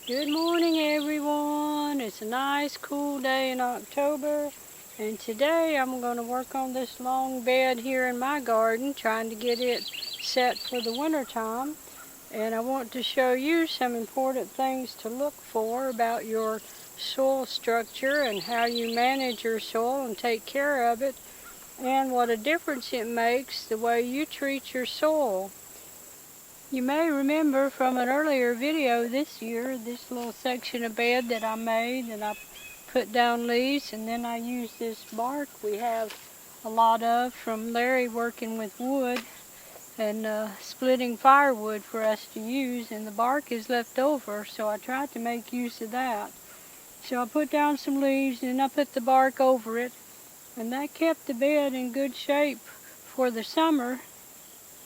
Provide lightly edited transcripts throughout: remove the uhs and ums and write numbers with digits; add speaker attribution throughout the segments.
Speaker 1: Good morning, everyone. It's a nice cool day in October, and today I'm going to work on this long bed here in my garden, trying to get it set for the winter time. And I want to show you some important things to look for about your soil structure and how you manage your soil and take care of it, and what a difference it makes the way you treat your soil. You may remember from an earlier video this year, this little section of bed that I made, and I put down leaves, and then I used this bark we have a lot of from Larry working with wood and splitting firewood for us to use, and the bark is left over, so I tried to make use of that. So I put down some leaves and I put the bark over it, and that kept the bed in good shape for the summer.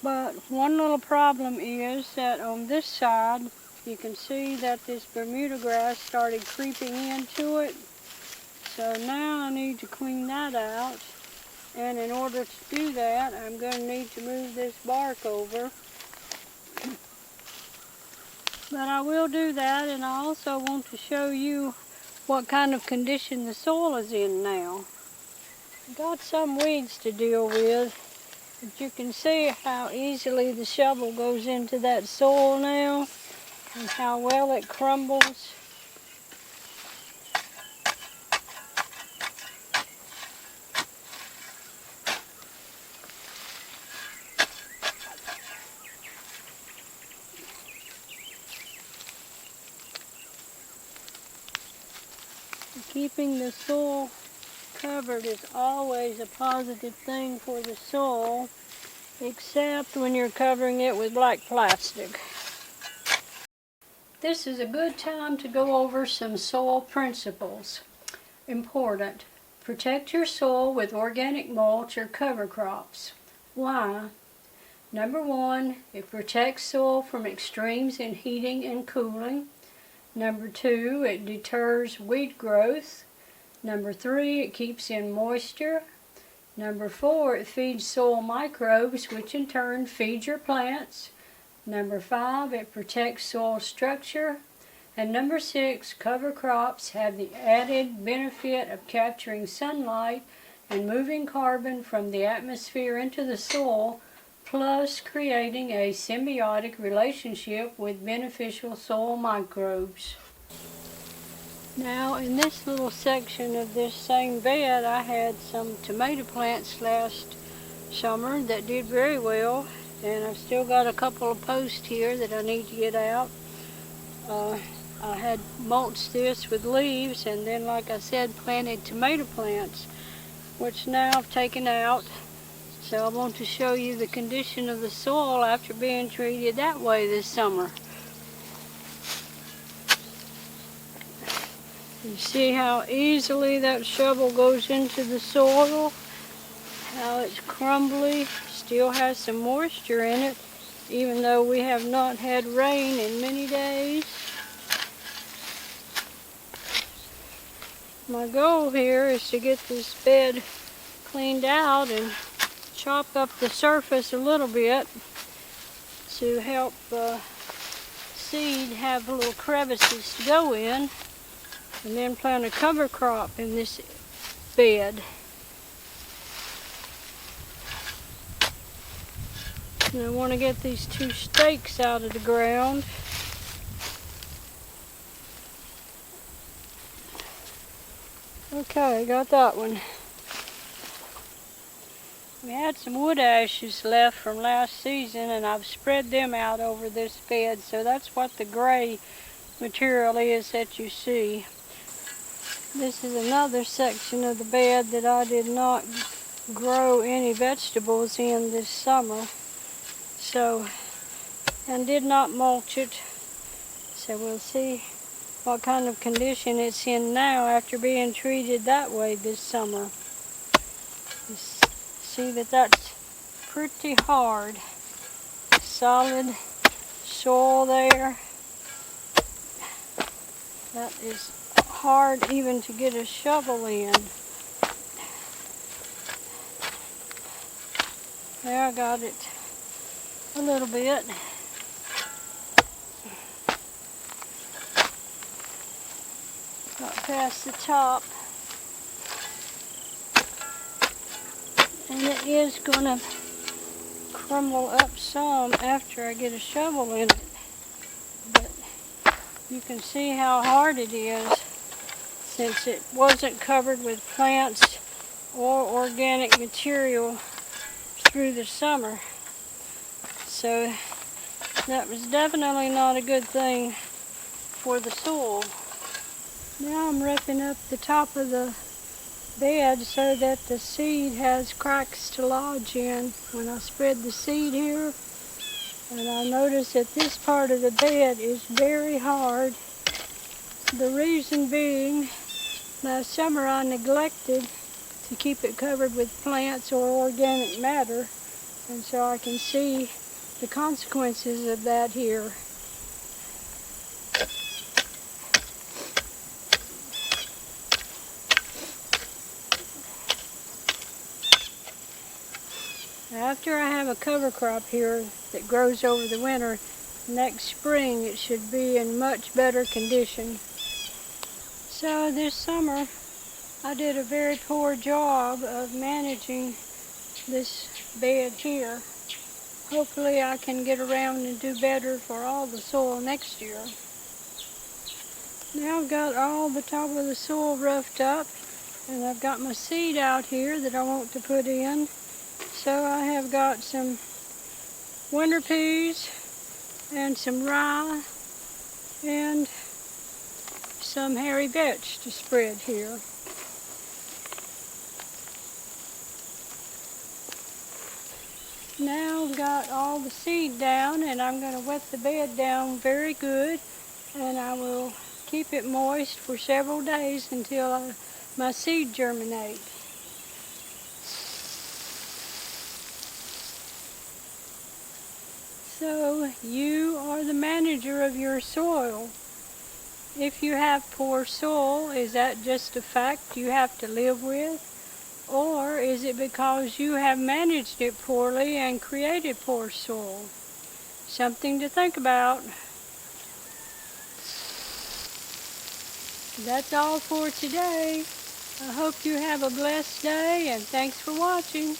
Speaker 1: But one little problem is that on this side, you can see that this Bermuda grass started creeping into it. So now I need to clean that out. And in order to do that, I'm going to need to move this bark over. But I will do that, and I also want to show you what kind of condition the soil is in now. I've got some weeds to deal with. But you can see how easily the shovel goes into that soil now and how well it crumbles. Keeping the soil covered is always a positive thing for the soil, except when you're covering it with black plastic. This is a good time to go over some soil principles. Important. Protect your soil with organic mulch or cover crops. Why? Number 1, it protects soil from extremes in heating and cooling. Number 2, it deters weed growth. Number 3, it keeps in moisture. Number 4, it feeds soil microbes, which in turn feed your plants. Number 5, it protects soil structure. And number 6, cover crops have the added benefit of capturing sunlight and moving carbon from the atmosphere into the soil, plus creating a symbiotic relationship with beneficial soil microbes. Now, in this little section of this same bed, I had some tomato plants last summer that did very well, and I've still got a couple of posts here that I need to get out. I had mulched this with leaves, and then, like I said, planted tomato plants, which now I've taken out. So I want to show you the condition of the soil after being treated that way this summer. You see how easily that shovel goes into the soil, how it's crumbly, still has some moisture in it, even though we have not had rain in many days. My goal here is to get this bed cleaned out and chop up the surface a little bit to help seed have little crevices to go in, and then plant a cover crop in this bed. And I want to get these 2 stakes out of the ground. Okay, got that one. We had some wood ashes left from last season, and I've spread them out over this bed, so that's what the gray material is that you see. This is another section of the bed that I did not grow any vegetables in this summer, and did not mulch it. So we'll see what kind of condition it's in now after being treated that way this summer. You see that that's pretty hard. Solid soil there. That is hard even to get a shovel in. There, I got it a little bit. Got past the top. And it is going to crumble up some after I get a shovel in it. But you can see how hard it is since it wasn't covered with plants or organic material through the summer. So that was definitely not a good thing for the soil. Now I'm ripping up the top of the bed so that the seed has cracks to lodge in when I spread the seed here. And I notice that this part of the bed is very hard. The reason being, last summer I neglected to keep it covered with plants or organic matter, and so I can see the consequences of that here. After I have a cover crop here that grows over the winter, next spring it should be in much better condition. So this summer I did a very poor job of managing this bed here. Hopefully I can get around and do better for all the soil next year. Now I've got all the top of the soil roughed up, and I've got my seed out here that I want to put in. So I have got some winter peas and some rye and some hairy vetch to spread here. Now I've got all the seed down, and I'm going to wet the bed down very good, and I will keep it moist for several days until my seed germinate. So you are the manager of your soil. If you have poor soil, is that just a fact you have to live with? Or is it because you have managed it poorly and created poor soil? Something to think about. That's all for today. I hope you have a blessed day, and thanks for watching.